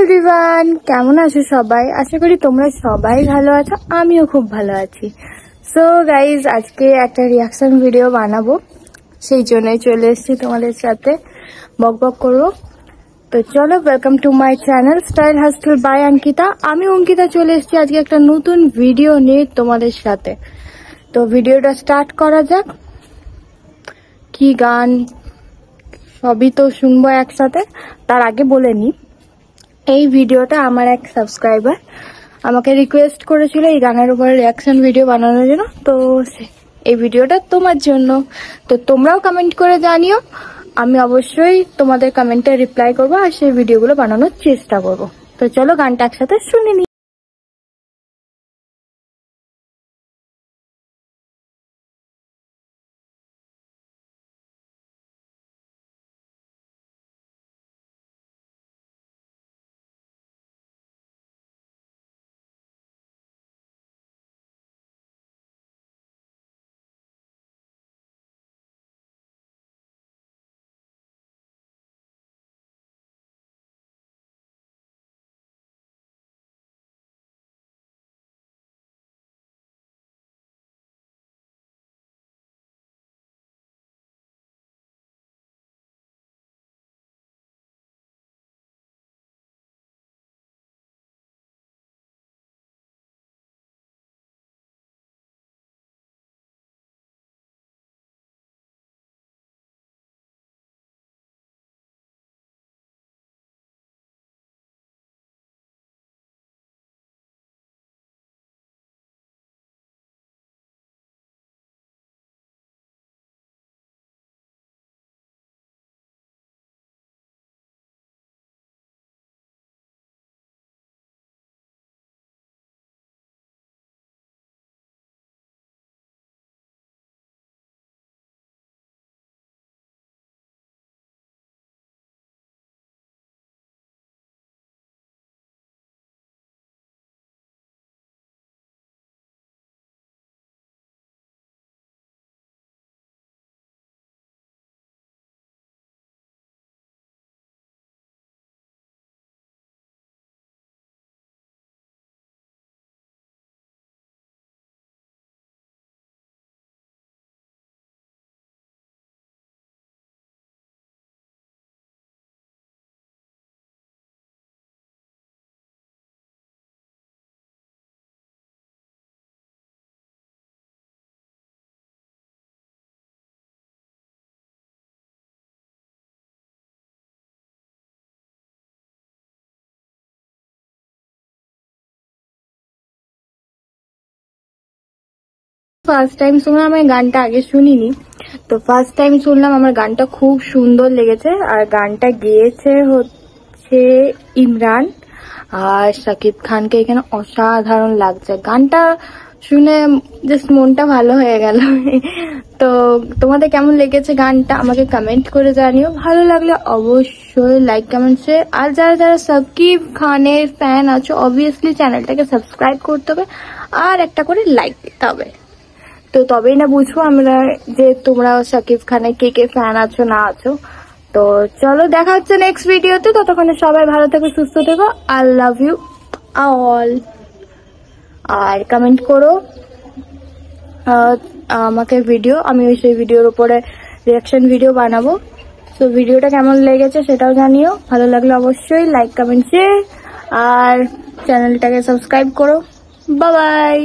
Everyone, কেমন আছো সবাই? আশা করি তোমরা সবাই ভালো আছো, আমিও খুব ভালো আছি। সো গাইজ, আজকে একটা রিয়াকশন ভিডিও বানাবো, সেই জন্যই চলে এসেছি তোমাদের সাথে বকবক করবো। তো চলো, welcome to my channel style hustle by Ankita. আমি অঙ্কিতা চলে এসেছি আজকে একটা নতুন ভিডিও নিয়ে তোমাদের সাথে। তো ভিডিওটা স্টার্ট করা যাক। কি গান সবই তো শুনবো একসাথে। তার আগে বলে নি, এই ভিডিওটা আমার এক সাবস্ক্রাইবার আমাকে রিকোয়েস্ট করেছিল এই গানের উপরে রিয়াকশন ভিডিও বানানোর জন্য। তো এই ভিডিওটা তোমার জন্য। তো তোমরাও কমেন্ট করে জানিও, আমি অবশ্যই তোমাদের কমেন্টে রিপ্লাই করবো আর সেই ভিডিওগুলো বানানোর চেষ্টা করব। তো চলো গানটা একসাথে শুনে নিই। ফার্স্ট টাইম শুনলাম, আমি গানটা আগে শুনিনি। তো ফার্স্ট টাইম শুনলাম, আমার গানটা খুব সুন্দর লেগেছে। আর গানটা গেয়েছে হচ্ছে ইমরান, আর শাকিব খানকে এখানে অসাধারণ লাগছে। গানটা শুনে জাস্ট মনটা ভালো হয়ে গেল। তো তোমাদের কেমন লেগেছে গানটা আমাকে কমেন্ট করে জানিও। ভালো লাগলে অবশ্যই লাইক কমেন্ট শেয়ার। আর যারা যারা শাকিব খানের ফ্যান আছো, অবভিয়াসলি চ্যানেলটাকে সাবস্ক্রাইব করতে হবে আর একটা করে লাইক দিতে হবে। তো তবেই না বুঝবো আমরা যে তোমরা শাকিব খানের কে কে ফ্যান আছো না আছো। তো চলো, দেখা হচ্ছে নেক্সট ভিডিওতে। ততক্ষণে সবাই ভালো থেকো, সুস্থ থেকো। I love you all. আর কমেন্ট করো আমাকে ভিডিও, আমি সেই ভিডিওর উপরে রিয়াকশন ভিডিও বানাবো। তো ভিডিওটা কেমন লেগেছে সেটাও জানিও। ভালো লাগলে অবশ্যই লাইক কমেন্ট শেয়ার আর চ্যানেলটাকে সাবস্ক্রাইব করো। Bye bye.